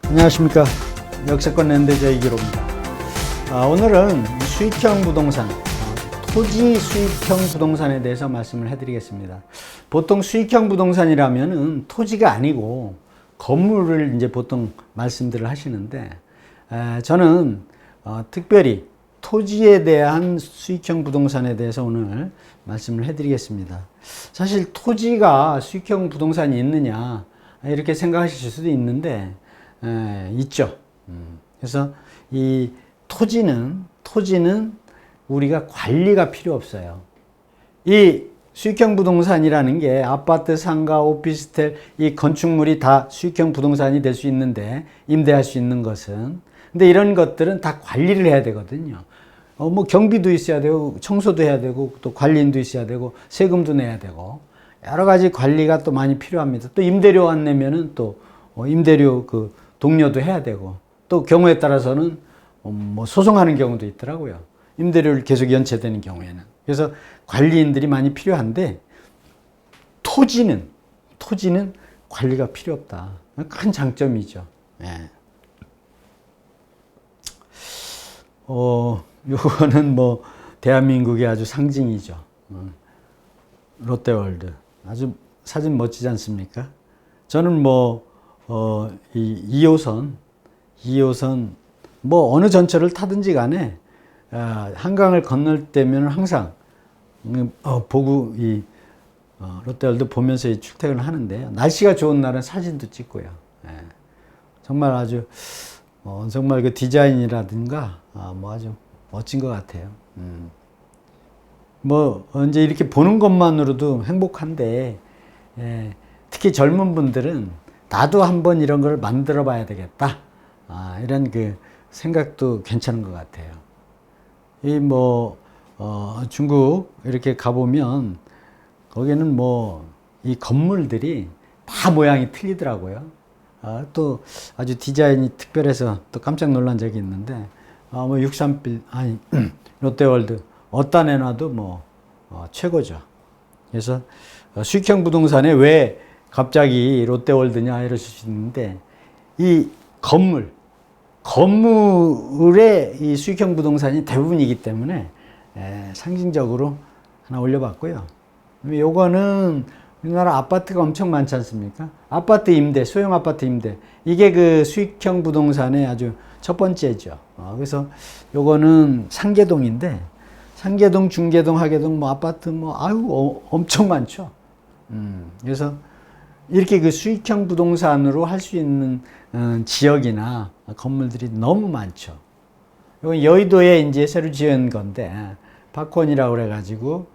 안녕하십니까. 역세권 랜드저 이기로입니다. 오늘은 수익형 부동산, 토지 수익형 부동산에 대해서 말씀을 해드리겠습니다. 보통 수익형 부동산이라면은 토지가 아니고 건물을 이제 보통 말씀들을 하시는데, 저는 특별히 토지에 대한 수익형 부동산에 대해서 오늘 말씀을 해드리겠습니다. 사실 토지가 수익형 부동산이 있느냐 이렇게 생각하실 수도 있는데 있죠. 그래서 이 토지는 우리가 관리가 필요 없어요. 이 수익형 부동산이라는 게 아파트, 상가, 오피스텔 이 건축물이 다 수익형 부동산이 될 수 있는데, 임대할 수 있는 것은, 근데 이런 것들은 다 관리를 해야 되거든요. 뭐 경비도 있어야 되고 청소도 해야 되고 또 관리인도 있어야 되고 세금도 내야 되고 여러 가지 관리가 또 많이 필요합니다. 또 임대료 안 내면은 또 임대료 그 동료도 해야 되고, 또 경우에 따라서는 뭐 소송하는 경우도 있더라고요. 임대료를 계속 연체되는 경우에는. 그래서 관리인들이 많이 필요한데, 토지는 관리가 필요 없다. 큰 장점이죠. 예. 요거는 뭐 대한민국의 아주 상징이죠. 롯데월드. 아주 사진 멋지지 않습니까? 저는 이 2호선 뭐 어느 전철을 타든지 간에 한강을 건널 때면 항상 보고 롯데월드 보면서 출퇴근을 하는데요. 날씨가 좋은 날은 사진도 찍고요. 예. 정말 아주 정말 그 디자인이라든가 뭐 아주 멋진 것 같아요. 뭐 이제 이렇게 보는 것만으로도 행복한데, 특히 젊은 분들은 나도 한번 이런 걸 만들어 봐야 되겠다. 이런 그 생각도 괜찮은 것 같아요. 중국 이렇게 가보면 거기는 이 건물들이 다 모양이 틀리더라고요. 또 아주 디자인이 특별해서 또 깜짝 놀란 적이 있는데, 63빌, 롯데월드 어디다 내놔도 최고죠. 그래서 수익형 부동산에 왜 갑자기 롯데월드냐 이러실 수 있는데, 이 건물의 이 수익형 부동산이 대부분이기 때문에 상징적으로 하나 올려봤고요. 요거는 우리나라 아파트가 엄청 많지 않습니까? 아파트 임대, 소형 아파트 임대. 이게 그 수익형 부동산의 아주 첫 번째죠. 그래서 요거는 상계동인데, 상계동, 중계동, 하계동, 아파트 엄청 많죠. 그래서 이렇게 그 수익형 부동산으로 할 수 있는 지역이나 건물들이 너무 많죠. 이건 여의도에 이제 새로 지은 건데, 박원이라고 그래가지고,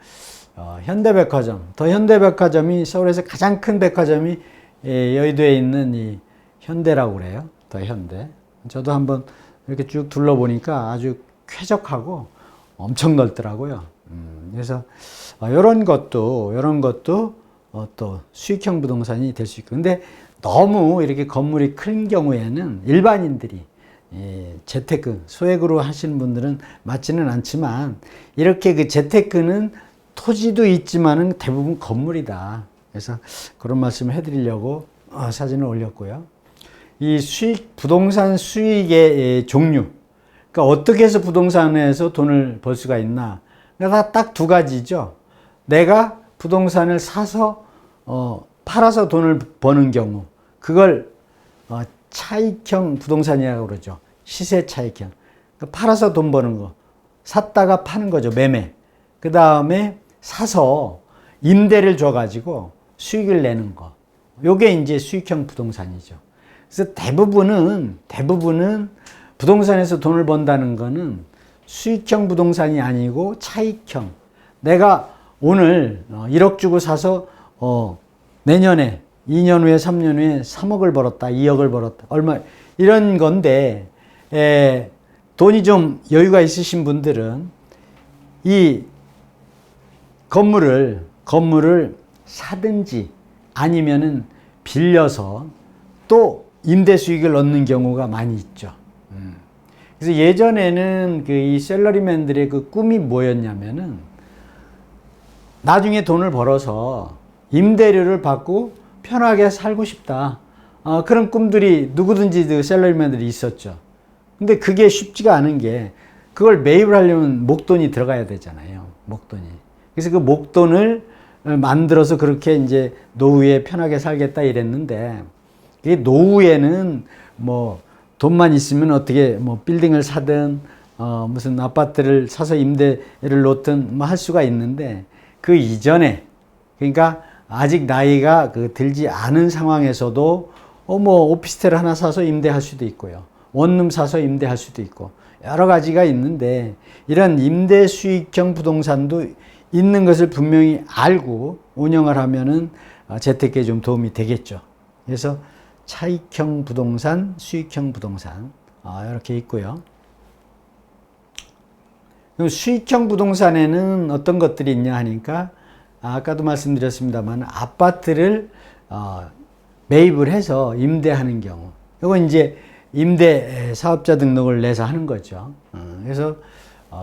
현대백화점, 더 현대백화점이 서울에서 가장 큰 백화점이 여의도에 있는 이 현대라고 그래요. 더 현대. 저도 한번 이렇게 쭉 둘러보니까 아주 쾌적하고 엄청 넓더라고요. 그래서 이런 것도 또 수익형 부동산이 될 수 있고, 근데 너무 이렇게 건물이 큰 경우에는 일반인들이 재테크, 소액으로 하시는 분들은 맞지는 않지만, 이렇게 그 재테크는 토지도 있지만은 대부분 건물이다. 그래서 그런 말씀을 해드리려고 사진을 올렸고요. 이 부동산 수익의 종류. 그러니까 어떻게 해서 부동산에서 돈을 벌 수가 있나. 그러니까 딱 두 가지죠. 내가 부동산을 사서, 팔아서 돈을 버는 경우. 그걸, 차익형 부동산이라고 그러죠. 시세 차익형. 그러니까 팔아서 돈 버는 거. 샀다가 파는 거죠. 매매. 그 다음에 사서 임대를 줘가지고 수익을 내는 거. 요게 이제 수익형 부동산이죠. 그래서 대부분은 부동산에서 돈을 번다는 거는 수익형 부동산이 아니고 차익형. 내가 오늘 1억 주고 사서 내년에 2년 후에 3년 후에 3억을 벌었다, 2억을 벌었다, 얼마, 이런 건데, 돈이 좀 여유가 있으신 분들은 이 건물을 사든지 아니면은 빌려서 또 임대 수익을 얻는 경우가 많이 있죠. 그래서 예전에는 이 셀러리맨들의 그 꿈이 뭐였냐면은, 나중에 돈을 벌어서 임대료를 받고 편하게 살고 싶다. 그런 꿈들이 누구든지 그 셀러리맨들이 있었죠. 근데 그게 쉽지가 않은 게 그걸 매입을 하려면 목돈이 들어가야 되잖아요. 목돈이. 그래서 그 목돈을 만들어서 그렇게 이제 노후에 편하게 살겠다 이랬는데 이 노후에는 뭐 돈만 있으면 어떻게 뭐 빌딩을 사든 무슨 아파트를 사서 임대를 놓든 뭐 할 수가 있는데 그 이전에 그러니까 아직 나이가 들지 않은 상황에서도 뭐 오피스텔 하나 사서 임대할 수도 있고요. 원룸 사서 임대할 수도 있고 여러 가지가 있는데 이런 임대 수익형 부동산도 있는 것을 분명히 알고 운영을 하면은 재테크에 좀 도움이 되겠죠. 그래서 차익형 부동산, 수익형 부동산 이렇게 있고요. 그럼 수익형 부동산에는 어떤 것들이 있냐 하니까 아까도 말씀드렸습니다만 아파트를 매입을 해서 임대하는 경우 이거 이제 임대 사업자 등록을 내서 하는 거죠. 그래서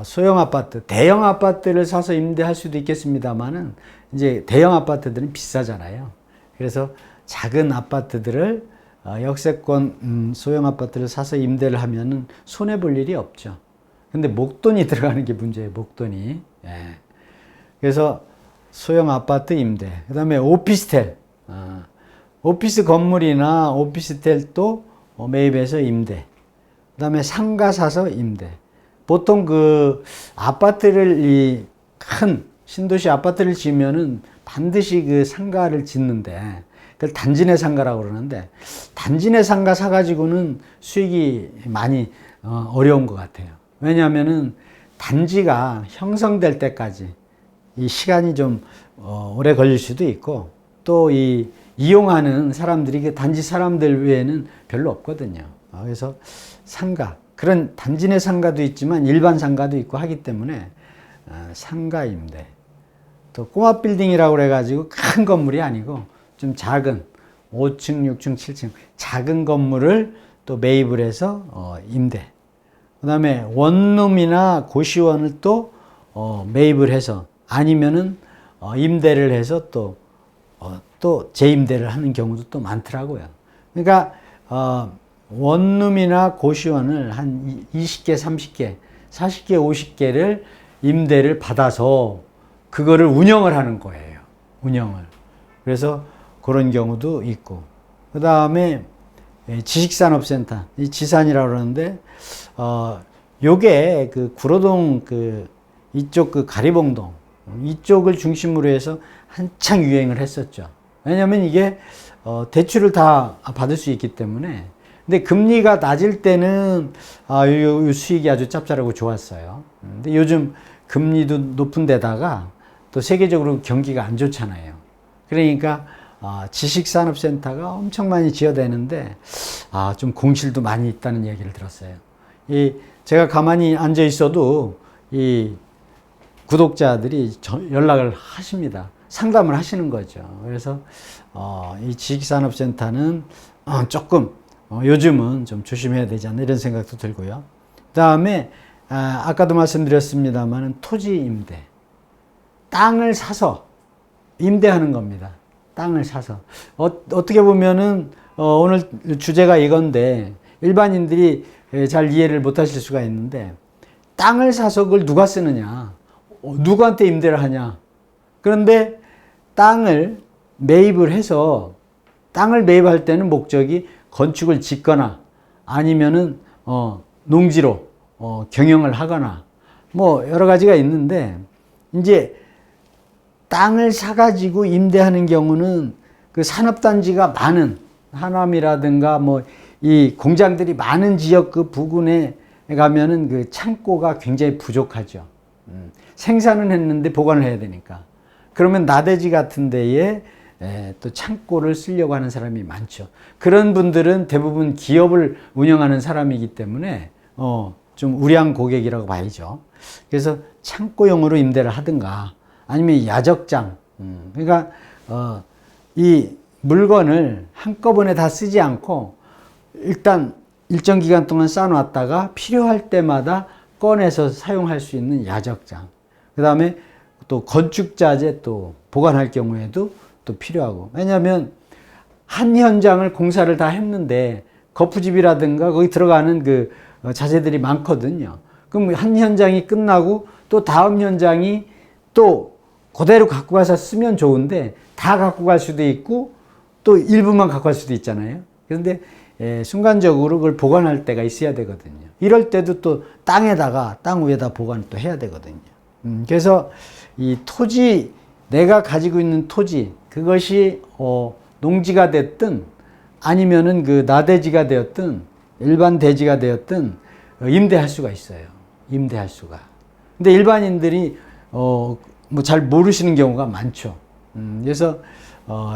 소형 아파트, 대형 아파트를 사서 임대할 수도 있겠습니다만은 이제 대형 아파트들은 비싸잖아요. 그래서 작은 아파트들을 역세권 소형 아파트를 사서 임대를 하면은 손해 볼 일이 없죠. 근데 목돈이 들어가는 게 문제예요. 목돈이. 예. 그래서 소형 아파트 임대, 그 다음에 오피스텔, 오피스 건물이나 오피스텔도 매입해서 임대, 그 다음에 상가 사서 임대. 보통 그 아파트를 큰 신도시 아파트를 지으면은 반드시 그 상가를 짓는데 그걸 단지내 상가라고 그러는데 단지내 상가 사가지고는 수익이 많이 어려운 것 같아요. 왜냐하면은 단지가 형성될 때까지 이 시간이 좀 오래 걸릴 수도 있고 또 이용하는 사람들이 그 단지 사람들 외에는 별로 없거든요. 그래서 상가, 그런 단지 내 상가도 있지만 일반 상가도 있고 하기 때문에 상가 임대, 또 꼬마 빌딩이라고 그래가지고 큰 건물이 아니고 좀 작은 5층, 6층, 7층 작은 건물을 또 매입을 해서 임대, 그 다음에 원룸이나 고시원을 또 매입을 해서 아니면은 임대를 해서 또 재임대를 하는 경우도 또 많더라고요. 그러니까 원룸이나 고시원을 한 20개, 30개, 40개, 50개를 임대를 받아서 그거를 운영을 하는 거예요. 운영을. 그래서 그런 경우도 있고. 그 다음에 지식산업센터, 이 지산이라고 그러는데, 요게 그 구로동 이쪽 가리봉동, 이쪽을 중심으로 해서 한창 유행을 했었죠. 왜냐면 이게 대출을 다 받을 수 있기 때문에. 근데 금리가 낮을 때는 요 수익이 아주 짭짤하고 좋았어요. 근데 요즘 금리도 높은 데다가 또 세계적으로 경기가 안 좋잖아요. 그러니까 지식산업센터가 엄청 많이 지어대는데 좀 공실도 많이 있다는 얘기를 들었어요. 제가 가만히 앉아 있어도 이 구독자들이 연락을 하십니다. 상담을 하시는 거죠. 그래서 이 지식산업센터는 조금 요즘은 좀 조심해야 되지 않나 이런 생각도 들고요. 그 다음에 아까도 말씀드렸습니다만 토지 임대, 땅을 사서 임대하는 겁니다. 땅을 사서 어떻게 보면은 오늘 주제가 이건데 일반인들이 잘 이해를 못 하실 수가 있는데 땅을 사서 그걸 누가 쓰느냐, 누구한테 임대를 하냐. 그런데 땅을 매입을 해서 땅을 매입할 때는 목적이 건축을 짓거나 아니면은 농지로 경영을 하거나 뭐 여러 가지가 있는데 이제 땅을 사가지고 임대하는 경우는 그 산업단지가 많은 하남이라든가 뭐 이 공장들이 많은 지역 그 부근에 가면은 그 창고가 굉장히 부족하죠. 생산은 했는데 보관을 해야 되니까. 그러면 나대지 같은 데에 또 창고를 쓰려고 하는 사람이 많죠. 그런 분들은 대부분 기업을 운영하는 사람이기 때문에 좀 우량 고객이라고 봐야죠. 그래서 창고용으로 임대를 하든가 아니면 야적장, 그러니까 이 물건을 한꺼번에 다 쓰지 않고 일단 일정 기간 동안 쌓아놨다가 필요할 때마다 꺼내서 사용할 수 있는 야적장, 그 다음에 또 건축자재 또 보관할 경우에도 또 필요하고. 왜냐하면 한 현장을 공사를 다 했는데 거푸집이라든가 거기 들어가는 그 자재들이 많거든요. 그럼 한 현장이 끝나고 또 다음 현장이 또 그대로 갖고 가서 쓰면 좋은데 다 갖고 갈 수도 있고 또 일부만 갖고 갈 수도 있잖아요. 그런데 순간적으로 그걸 보관할 때가 있어야 되거든요. 이럴 때도 또 땅 위에다 보관을 또 해야 되거든요. 그래서 이 토지, 내가 가지고 있는 토지, 그것이 농지가 됐든 아니면은 그 나대지가 되었든 일반 대지가 되었든 임대할 수가 있어요. 임대할 수가. 근데 일반인들이 뭐 잘 모르시는 경우가 많죠. 그래서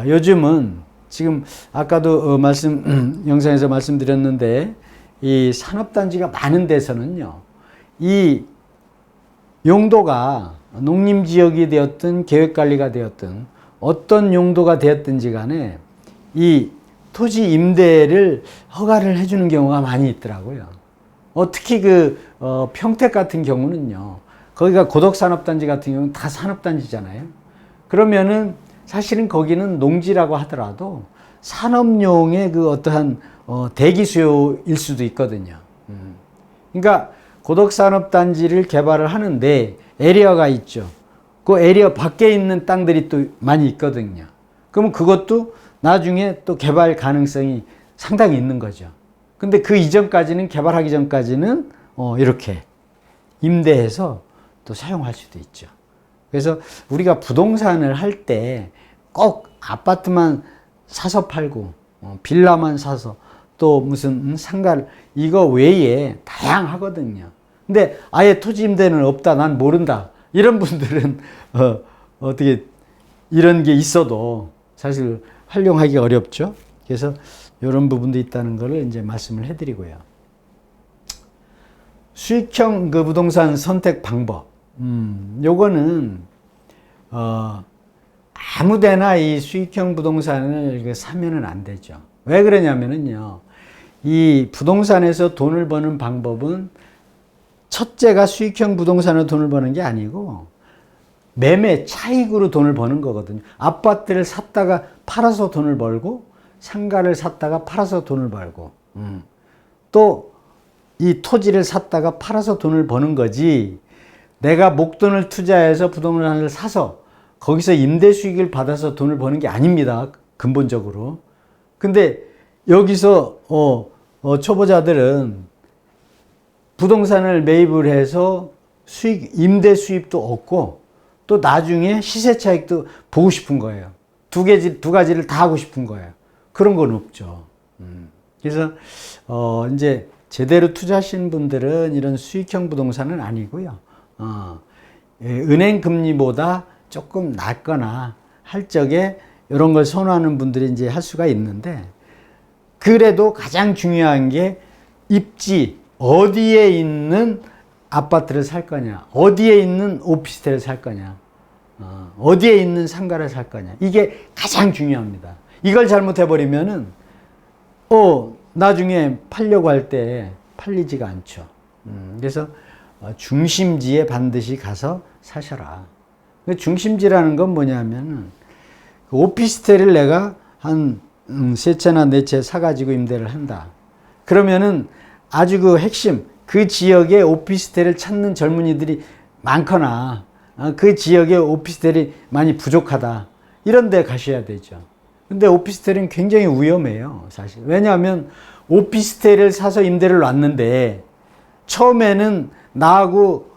요즘은 지금 아까도 영상에서 말씀드렸는데 이 산업단지가 많은 데서는요, 이 용도가 농림지역이 되었든 계획관리가 되었든 어떤 용도가 되었든지 간에 이 토지 임대를 허가를 해주는 경우가 많이 있더라고요. 특히 평택 같은 경우는요, 거기가 고덕산업단지 같은 경우는 다 산업단지잖아요. 그러면은 사실은 거기는 농지라고 하더라도 산업용의 어떠한 대기 수요일 수도 있거든요. 그러니까 고덕산업단지를 개발을 하는데 에리어가 있죠. 그 에리어 밖에 있는 땅들이 또 많이 있거든요. 그러면 그것도 나중에 또 개발 가능성이 상당히 있는 거죠. 근데 그 이전까지는, 개발하기 전까지는 이렇게 임대해서 또 사용할 수도 있죠. 그래서 우리가 부동산을 할 때 꼭 아파트만 사서 팔고 빌라만 사서 또 무슨 상가를, 이거 외에 다양하거든요. 근데 아예 토지 임대는 없다, 난 모른다, 이런 분들은 어떻게 이런 게 있어도 사실 활용하기 어렵죠. 그래서 이런 부분도 있다는 것을 이제 말씀을 해드리고요. 수익형 부동산 선택 방법. 요거는 아무데나 이 수익형 부동산을 사면은 안 되죠. 왜 그러냐면은요, 이 부동산에서 돈을 버는 방법은 첫째가 수익형 부동산으로 돈을 버는 게 아니고 매매 차익으로 돈을 버는 거거든요. 아파트를 샀다가 팔아서 돈을 벌고, 상가를 샀다가 팔아서 돈을 벌고, 또 이 토지를 샀다가 팔아서 돈을 버는 거지, 내가 목돈을 투자해서 부동산을 사서 거기서 임대 수익을 받아서 돈을 버는 게 아닙니다, 근본적으로. 근데 여기서 초보자들은 부동산을 매입을 해서 임대 수입도 얻고 또 나중에 시세 차익도 보고 싶은 거예요. 두 가지를 다 하고 싶은 거예요. 그런 건 없죠. 그래서 이제 제대로 투자하신 분들은 이런 수익형 부동산은 아니고요. 은행 금리보다 조금 낮거나 할 적에 이런 걸 선호하는 분들이 이제 할 수가 있는데, 그래도 가장 중요한 게 입지, 어디에 있는 아파트를 살 거냐, 어디에 있는 오피스텔을 살 거냐, 어디에 있는 상가를 살 거냐, 이게 가장 중요합니다. 이걸 잘못해버리면은 나중에 팔려고 할 때 팔리지가 않죠. 그래서 중심지에 반드시 가서 사셔라. 중심지라는 건 뭐냐면은 오피스텔을 내가 한 세 채나 네 채 사가지고 임대를 한다. 그러면은 아주 핵심, 그 지역에 오피스텔을 찾는 젊은이들이 많거나 그 지역에 오피스텔이 많이 부족하다, 이런 데 가셔야 되죠. 근데 오피스텔은 굉장히 위험해요, 사실. 왜냐하면 오피스텔을 사서 임대를 놨는데 처음에는 나하고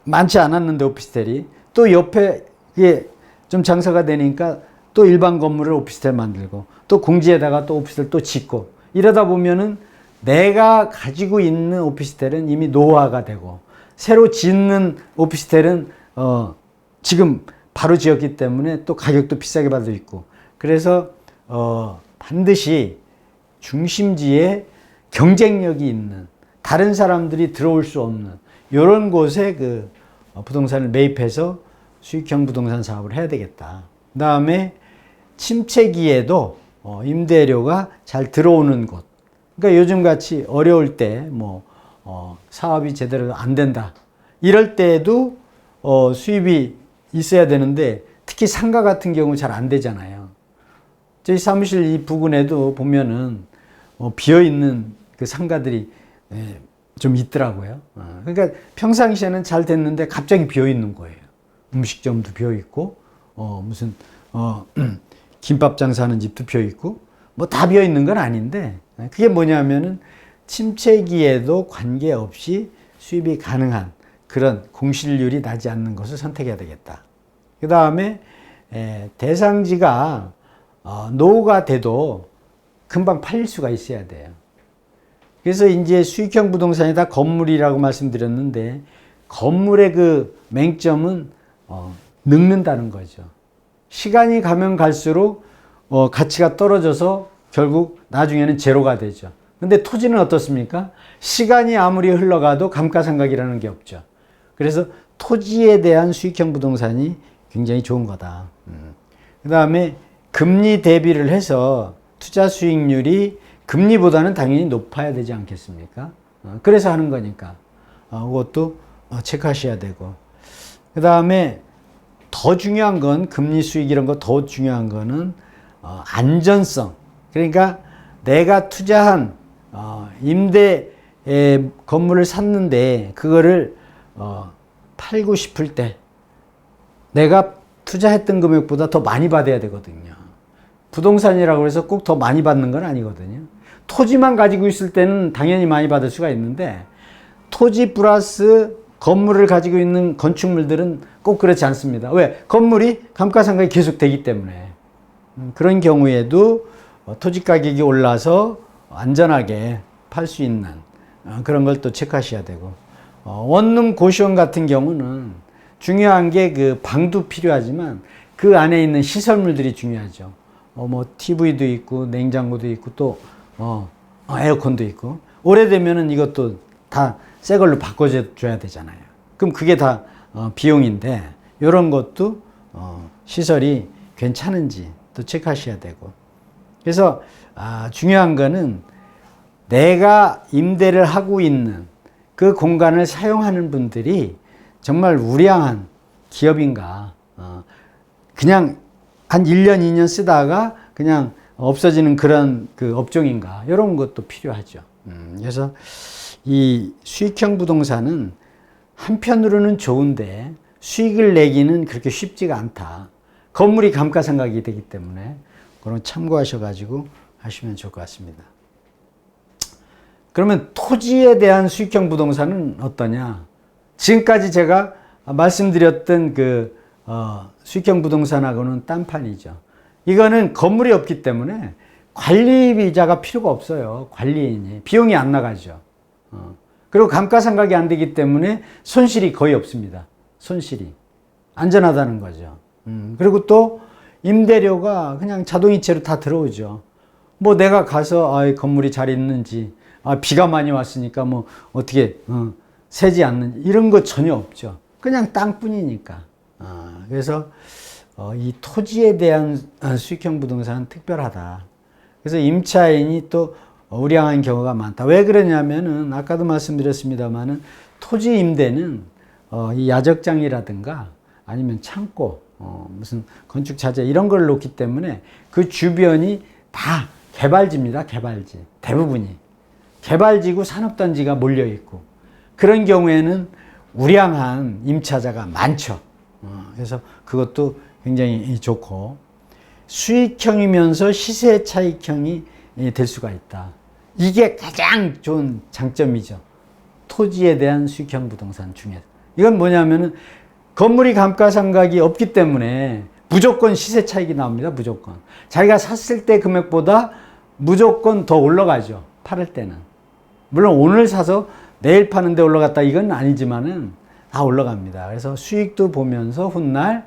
많지 않았는데 오피스텔이 또 옆에 이게 좀 장사가 되니까 또 일반 건물을 오피스텔 만들고 또 공지에다가 또 오피스텔 또 짓고, 이러다 보면은 내가 가지고 있는 오피스텔은 이미 노후화가 되고 새로 짓는 오피스텔은 지금 바로 지었기 때문에 또 가격도 비싸게 받을 있고, 그래서 반드시 중심지에 경쟁력이 있는, 다른 사람들이 들어올 수 없는 이런 곳에 부동산을 매입해서 수익형 부동산 사업을 해야 되겠다. 그 다음에 침체기에도 임대료가 잘 들어오는 곳. 그러니까 요즘같이 어려울 때 사업이 제대로 안 된다, 이럴 때에도 수입이 있어야 되는데, 특히 상가 같은 경우 잘 안 되잖아요. 저희 사무실 이 부근에도 보면은 비어 있는 그 상가들이 좀 있더라고요. 그러니까 평상시에는 잘 됐는데 갑자기 비어 있는 거예요. 음식점도 비어 있고, 무슨 김밥 장사하는 집도 비어 있고, 뭐 다 비어 있는 건 아닌데, 그게 뭐냐면은 침체기에도 관계없이 수입이 가능한 그런 공실률이 나지 않는 것을 선택해야 되겠다. 그 다음에 대상지가 노후가 돼도 금방 팔릴 수가 있어야 돼요. 그래서 이제 수익형 부동산이 다 건물이라고 말씀드렸는데, 건물의 그 맹점은 늙는다는 거죠. 시간이 가면 갈수록 가치가 떨어져서 결국 나중에는 제로가 되죠. 근데 토지는 어떻습니까? 시간이 아무리 흘러가도 감가상각이라는 게 없죠. 그래서 토지에 대한 수익형 부동산이 굉장히 좋은 거다. 그 다음에 금리 대비를 해서 투자 수익률이 금리보다는 당연히 높아야 되지 않겠습니까? 그래서 하는 거니까. 그것도 체크하셔야 되고. 그 다음에 더 중요한 건, 금리 수익 이런 거 더 중요한 거는 안전성. 그러니까 내가 투자한 임대 건물을 샀는데 그거를 팔고 싶을 때 내가 투자했던 금액보다 더 많이 받아야 되거든요. 부동산이라고 해서 꼭 더 많이 받는 건 아니거든요. 토지만 가지고 있을 때는 당연히 많이 받을 수가 있는데, 토지 플러스 건물을 가지고 있는 건축물들은 꼭 그렇지 않습니다. 왜? 건물이 감가상각이 계속 되기 때문에. 그런 경우에도 토지 가격이 올라서 안전하게 팔 수 있는 그런 걸 또 체크하셔야 되고, 원룸 고시원 같은 경우는 중요한 게 그 방도 필요하지만 그 안에 있는 시설물들이 중요하죠. 뭐 TV도 있고 냉장고도 있고 또 에어컨도 있고, 오래되면은 이것도 다 새 걸로 바꿔줘야 되잖아요. 그럼 그게 다 비용인데, 이런 것도 시설이 괜찮은지 또 체크하셔야 되고. 그래서 중요한 거는 내가 임대를 하고 있는 그 공간을 사용하는 분들이 정말 우량한 기업인가, 그냥 한 1년, 2년 쓰다가 그냥 없어지는 그런 그 업종인가, 이런 것도 필요하죠. 그래서 이 수익형 부동산은 한편으로는 좋은데 수익을 내기는 그렇게 쉽지가 않다. 건물이 감가상각이 되기 때문에 그런 참고하셔가지고 하시면 좋을 것 같습니다. 그러면 토지에 대한 수익형 부동산은 어떠냐? 지금까지 제가 말씀드렸던 그 수익형 부동산하고는 딴판이죠. 이거는 건물이 없기 때문에 관리비자가 필요가 없어요. 관리인이. 비용이 안 나가죠. 그리고 감가상각이 안 되기 때문에 손실이 거의 없습니다. 손실이. 안전하다는 거죠. 그리고 또 임대료가 그냥 자동이체로 다 들어오죠. 뭐 내가 가서 건물이 잘 있는지, 비가 많이 왔으니까 뭐 어떻게 새지 않는지 이런 거 전혀 없죠. 그냥 땅뿐이니까. 그래서 이 토지에 대한 수익형 부동산은 특별하다. 그래서 임차인이 또 우량한 경우가 많다. 왜 그러냐면은 아까도 말씀드렸습니다만은 토지 임대는 이 야적장이라든가 아니면 창고, 무슨 건축 자재 이런 걸 놓기 때문에 그 주변이 다 개발지입니다. 개발지. 대부분이. 개발지고 산업단지가 몰려 있고, 그런 경우에는 우량한 임차자가 많죠. 그래서 그것도 굉장히 좋고, 수익형이면서 시세 차익형이 될 수가 있다. 이게 가장 좋은 장점이죠. 토지에 대한 수익형 부동산 중에서. 이건 뭐냐면은 건물이 감가상각이 없기 때문에 무조건 시세 차익이 나옵니다. 무조건. 자기가 샀을 때 금액보다 무조건 더 올라가죠. 팔을 때는. 물론 오늘 사서 내일 파는데 올라갔다 이건 아니지만은 다 올라갑니다. 그래서 수익도 보면서 훗날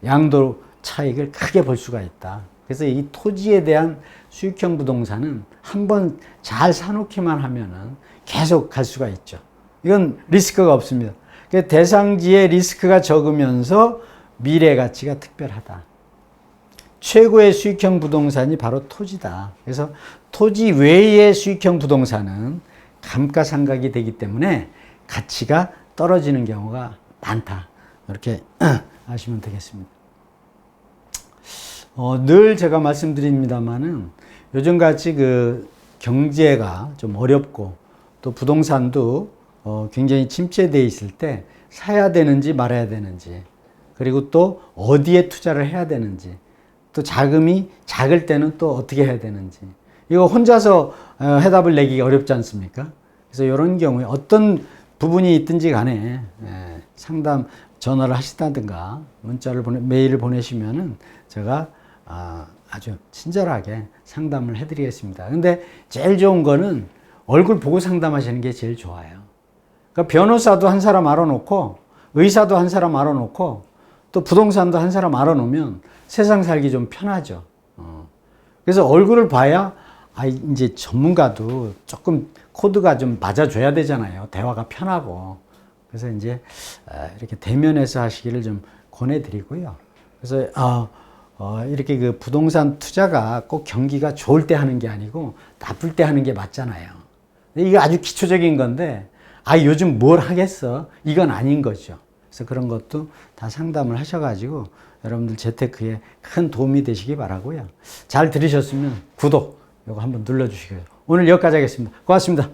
양도 차익을 크게 볼 수가 있다. 그래서 이 토지에 대한 수익형 부동산은 한번 잘 사놓기만 하면은 계속 갈 수가 있죠. 이건 리스크가 없습니다. 대상지의 리스크가 적으면서 미래 가치가 특별하다. 최고의 수익형 부동산이 바로 토지다. 그래서 토지 외의 수익형 부동산은 감가상각이 되기 때문에 가치가 떨어지는 경우가 많다. 이렇게 아시면 되겠습니다. 늘 제가 말씀드립니다만은 요즘같이 그 경제가 좀 어렵고 또 부동산도 굉장히 침체되어 있을 때 사야 되는지 말아야 되는지, 그리고 또 어디에 투자를 해야 되는지, 또 자금이 작을 때는 또 어떻게 해야 되는지, 이거 혼자서 해답을 내기 어렵지 않습니까? 그래서 이런 경우에 어떤 부분이 있든지 간에 상담 전화를 하시다든가 문자를 메일을 보내시면은 제가 아주 친절하게 상담을 해드리겠습니다. 근데 제일 좋은 거는 얼굴 보고 상담하시는 게 제일 좋아요. 그러니까 변호사도 한 사람 알아놓고, 의사도 한 사람 알아놓고, 또 부동산도 한 사람 알아놓으면 세상 살기 좀 편하죠. 그래서 얼굴을 봐야 이제 전문가도 조금 코드가 좀 맞아줘야 되잖아요. 대화가 편하고. 그래서 이제 이렇게 대면해서 하시기를 좀 권해드리고요. 그래서 이렇게 그 부동산 투자가 꼭 경기가 좋을 때 하는 게 아니고 나쁠 때 하는 게 맞잖아요. 이게 아주 기초적인 건데 요즘 뭘 하겠어? 이건 아닌 거죠. 그래서 그런 것도 다 상담을 하셔가지고 여러분들 재테크에 큰 도움이 되시기 바라고요. 잘 들으셨으면 구독 이거 한번 눌러주시고요. 오늘 여기까지 하겠습니다. 고맙습니다.